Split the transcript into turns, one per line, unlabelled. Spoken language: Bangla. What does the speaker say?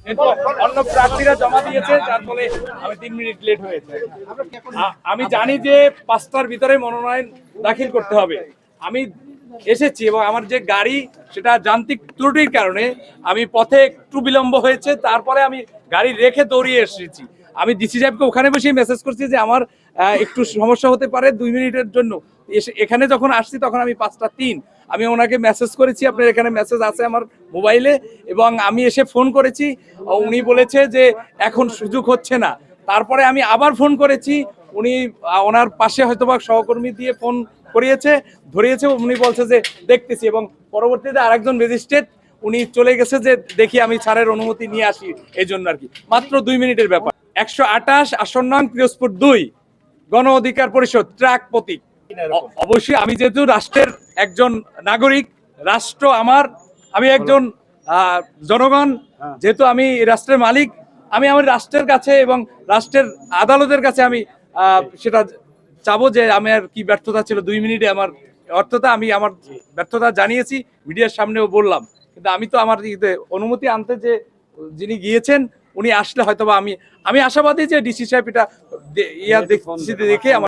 কিন্তু অন্য প্রার্থীরা জমা দিয়েছে, যার ফলে আমি 3 মিনিট লেট হয়েছে। আমি জানি যে 5টার ভিতরে মনোনয়ন দাখিল করতে হবে। আমি এসেছি এবং আমার যে গাড়ি সেটা যান্ত্রিক ত্রুটির কারণে আমি পথে একটু বিলম্ব হয়েছে, তারপরে আমি গাড়ি রেখে দৌড়িয়ে এসেছি। আমি ডিসি সাহেবকে ওখানে বসে মেসেজ করছি যে আমার একটু সমস্যা হতে পারে 2 মিনিটের জন্য। এখানে যখন আসছি তখন আমি 5টা 3 আমি ওনাকে মেসেজ করেছি, আপনার এখানে মেসেজ আছে আমার মোবাইলে, এবং আমি এসে ফোন করেছি, উনি বলেছে যে এখন সুযোগ হচ্ছে না। তারপরে আমি আবার ফোন করেছি, উনি ওনার পাশে হয়তোবা সহকর্মী দিয়ে ফোন ধরিয়েছে, উনি বলছে যে দেখতেছি, এবং পরবর্তীতে আরেকজন ম্যাজিস্ট্রেট উনি চলে গেছে যে দেখি আমি স্যারের অনুমতি নিয়ে আসি, এই জন্য আর কি। মাত্র 2 মিনিটের ব্যাপার। 128 আসন নং পিরোজপুর 2 গণ অধিকার পরিষদ ট্রাক প্রতীক। অবশ্যই আমি যেহেতু রাষ্ট্রের একজন নাগরিক, রাষ্ট্র আমার, আমি একজন জনগণ, যেহেতু আমি রাষ্ট্রের মালিক, আমি আমার রাষ্ট্রের কাছে এবং রাষ্ট্রের আদালতের কাছে আমি সেটা চাবো যে আমার কি ব্যর্থতা ছিল 2 মিনিটে আমার অর্থতা, আমি আমার ব্যর্থতা জানিয়েছি, মিডিয়ার সামনেও বললাম। কিন্তু আমি তো আমার অনুমতি আনতে যে যিনি গিয়েছেন উনি আসলে হয়তোবা আমি আশাবাদী যে ডিসি সাহেব এটা দেখে আমার